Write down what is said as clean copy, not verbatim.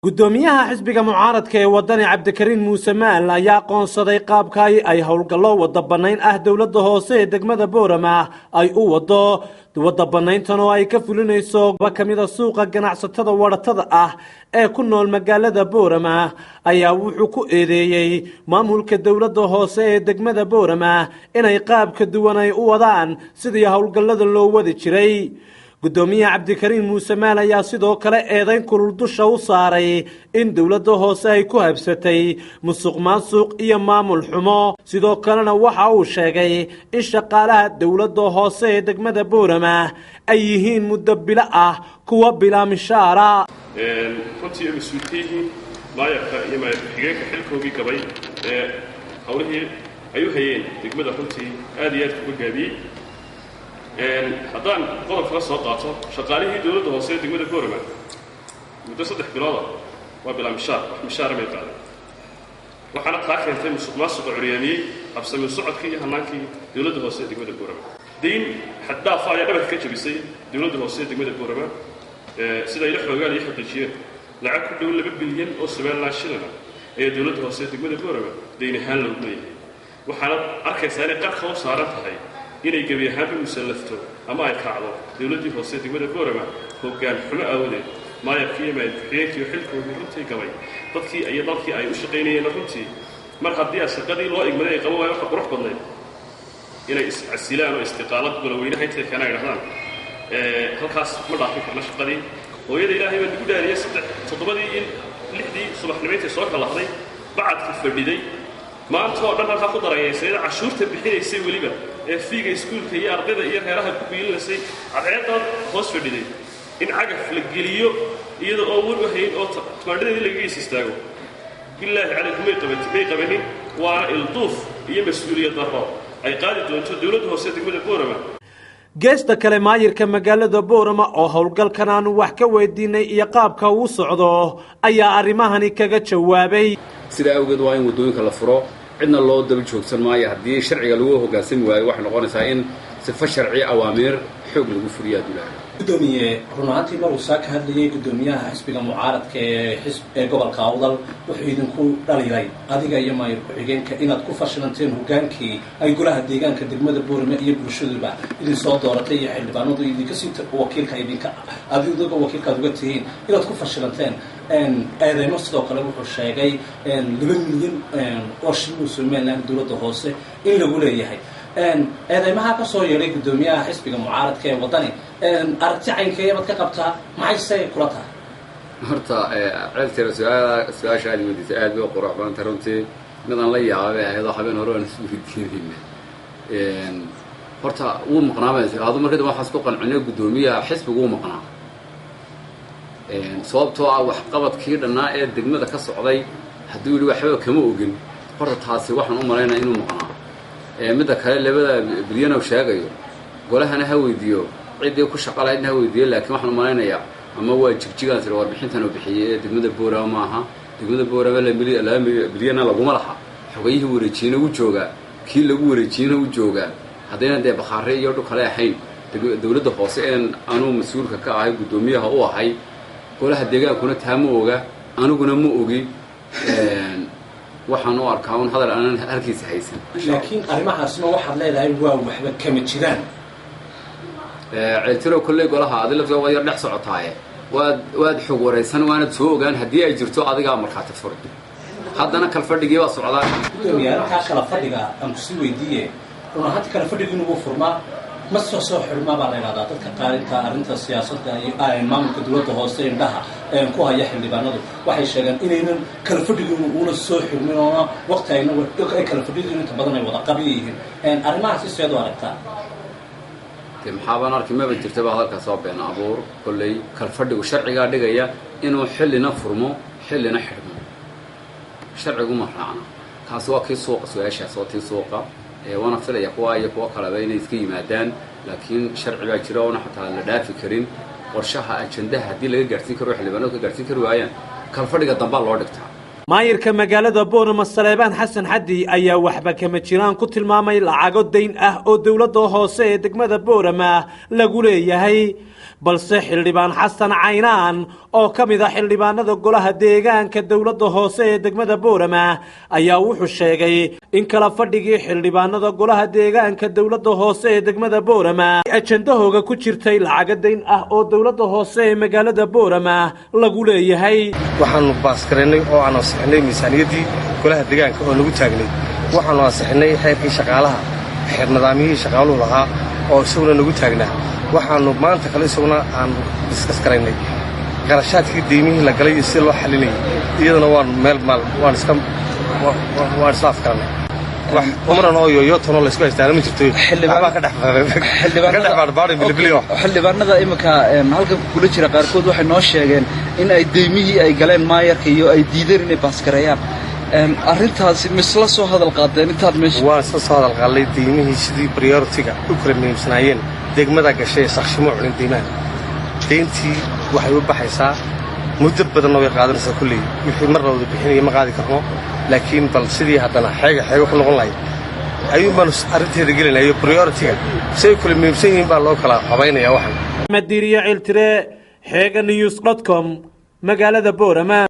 gudoomiyaha xisbiga mucaaradka ee wadani cabdikariin muuse maal ayaa aqoonsaday qaabka ay howlgallo wada banayn ah dowladda hoose ee degmada boorama ay u wado wada banayntan oo ay ka fulinayso kamida suuqa ganacsatada waratada ah ee ku nool magaalada boorama ayaa wuxuu ku eedeeyey maamulka dowladda hoose ee degmada boorama inay qaab ka duwan ay u wadaan sidii howlgallada loo wadi jiray gudoomiyaha cabdikariin muuse maal ayaa sidoo kale eedayn kulul dusha u saaray in dowladda hoose ay ku habsatay musuqmaasuq iyo maamul xumo sidoo kalena waxa uu sheegay in shaqaalaha dowladda hoose ee degmada boorama ay yihiin muddo bilo ah kuwa bilaa mishaara runtii mas-uulkiyihiin maayarka iyo maayarka-xigeenka xilkoogii gabay ee howlihii ay u hayeen degmada runtii aad iyo aad kuga gaabiyey haddaan qodobka la soo qaato shaqaalihii dowladda hoose ee degmada boorama muddo 3 bilooda waa bilaa mishaar wax mishaara may qaadan waxaana taa keentay musuqmaasuqa curyaamiyey habsami socodkii iyo hannaankii dowladda hoose ee degmada boorama dayn xaddaafa ayaa dhabarka ka jabisay dowladda hoose ee degmada boorama sida ila xoogaan iyo xaqiijiyeen lacag ku dhow 2 bilyan oo Somaliland shilin ee dowladda hoose ee degmada boorama dayn ahaan loogu leeyahay waxaana arkaysaa inay qarka u saaran tahay inay gabi ahaanba musallafto ama ay kacdo dowladdii hoose degmada boorama hoggaan xumo aawadeed maayarkii iyo maayarka-xigeenkii xilkoodii runtii gabay dadkii iyo dalkii ay u shaqaynayeen runtii mar haddii shaqadii loo igmaday ay qaban waayo waxa qurux badnayd inay iscasilaan oo istiqaalad goloweynaha intay keenaa idhahdaan halkaas ma dhaafin karna shaqadii hooyada ilaahay baa nagu dhaariyey 7-7 in 6dii subaxnimayntii soo kalahday bacadkii fadhiday maanta oo dhan halkaa ku darayaysa cashuurta bixinaysay weliba ee fiiga iskuulka iyo ardayda iyo reeraha ku biilinasay cadceedda hoos fadhiday in cagaf la geliyo iyada oo war u hayn oo tumaadhadeedii laga gees istaago bilaahi calaykum may qabanin waana ilduuf iyo mas-uuliyad darro ay qaadi doonto dowladda hoose degmada boorama geesta kale maayirka magaalada boorama oo howlgalkan aanu wax ka weydiinay iyo qaabka uu socdo ayaa arrimahani kaga jawaabay sidaa awgeed waa in waddooyinka la furo cidna loo daba joogsan maayo haddii sharciga lagu hoggaansami waayo waxay noqonaysaa in sifa sharci awaamiir xoog lagu fuliyo adulaha gudoomiye runaantii maruu saa ka hadlayay gudoomiyaha xisbiga mucaaradka ee gobolka awdal wuxuu idinku dhaliilay adiga iyo maayir ku-xigeenka inaad ku fashilanteen hoggaankii ay golaha deegaanka degmada boorama iyo bulshaduba idin soo dooratay iyo xildhibaanadu idinka sii wakiilka adiga wakiilkaad uga tihiin inaad ku fashilanteen eedeymo sidoo kale wuxuu sheegay 2 milyan oo shilin Somaliland dowladda hoose in lagu leeyahay eedeymaha ka soo yeeray gudoomiyaha xisbiga mucaaradka ee wadani aragti caynkeeyaad ka qabtaa maxay kula tahay horta ceelteeda su-aasha aad weydiisay aad bay qurux badan tahay runtii midaan la yaabay ayadoo habeen hore aan isu weydiinayna horta wuu maqnaamay adu markii waxaas ku qancinay gudoomiyaha xisbigu wuu maqnaa sababtoo ah waxqabadkii dhannaa ee degmada ka socday hadduu yidhi waxba kama ogin horta taasi waxaan u malaynaya inuu maqnaa midda kale 2 bilyan oo sheegayo golahana ha weydiiyo ciddii ku shaqo lahaydna ha weydiiyo laakiin waxaan u malaynayaa ama waa jigjigaan sida warbixintan uu bixiyey ee degmada boorama maaha degmada boorama 2 bilyana laguma laha xogayihii wareejiyena u joogaa kii lagu wareejiyena u joogaa haddayna dee bakhaare iyo dhul kale ahayn dowladda hoose een anuu mas-uulka ka ahay guddoomiyaha u ahay golaha deegaankuna taa ma oga aniguna ma ogi waxaan u arkaa un hadal aanan halkiisa haysan laakiin arrimahaasna waxaad leedahay waa waxba kama jiraan ceeltiro kolley golaha adi laftiga waa yar dhex socotaaye waad xog waraysan waanad soo ogaan haddii ay jirto adigaa markhaati furay haddana kalfadhigii baa socdaa gudoomiyaha halkaa kala fadhiga aan kusii weydiiye run ahaantii kala fadhigii inuu furmaa ma soo xirmaa baa la yidhahdaa dadka qaarinta arrinta siyaasadda iyo maamulka dowladda hoose indhaha ku haya xildhibaanadu waxay sheegeen inaynan kala fadhigiinu uuna soo xirmin oona waqti ay kala fadhigiinu inta badan ay wada qabyo yihiin arrimahaasi seed u aragtaa de maxaabaan arkay maba jirtaba hadalkaa soo been abuur kolley kala fadhigu sharcigaa dhigaya inuu xillina furmo xillina xidhmo sharcigu ma raacna kaasi waa kii suuqa su-aashaas waa tii suuqa waana filaya kuwa iyo kuwa kaleba inay iska yimaadaan laakiin sharci baa jira oona xataa la dhaafi karin qorshaha ajandaha haddii laga gaarsiin karo xildhibaanadu ka gaarsiin kari waayaan kala fadhiga dambaa loo dhigtaa maayirka magaalada Boorama Saleebaan Xasan Xaddi ayaa waxba kama jiraan ku tilmaamay lacago dayn ah oo dawladda hoose ee degmada Boorama lagu leeyahay balse xildhibaan Xasan Caynaan oo kamid ah xildhibaanada golaha deegaanka dawladda hoose ee degmada Boorama ayaa wuxuu sheegay in kala fadhigii xildhibaanada golaha deegaanka dawladda hoose ee degmada Boorama ajandahooga ku jirtay lacago dayn ah oo dawladda hoose ee magaalada Boorama lagu leeyahay waxaanu baaskareynay oo aan ansixinay miisaaniyadii golaha deegaanka oo lagu taagnay waxaanu ansixinay xeerkii shaqaalaha xeer nidaamyihii shaqaaluhu lahaa oo isaguna nagu taagnaa waxaanu maanta kale isaguna aan diskas karaynay qarashaadkii deymihii la galay iyo si loo xalinayay iyadana waan meel maal waan isla afkaranay wax umaran oo yooyootano la isku haystaan ma jirto xildhibaanada iminka halkan kula jira qaarkood waxay noo sheegeen in ay deymihii ay galeen maayarka iyo ay diideen inay baaskareeyaan arrintaasi misla soo hadal qaadeen intaad meesha waan isla soo hadal qaaday deymihii sidii priority-ga u kala muhiimsanaayeen degmada gashay sakhshimo cunin deymaha deyntii waxay u baxaysaa muddo badan oo ay qaadanaysaa kulley wixii mar lawada bixinaya ma qaadi karno laakiin bal sidii haddana xeega ku noqon lahay ayuun baanu arrinteeda gelinayo priority-ga si ay kula muhiimsan yihiin baa loo kala habaynayaa waxan madiiriya ciltire xeega news.com magaalada Boorama.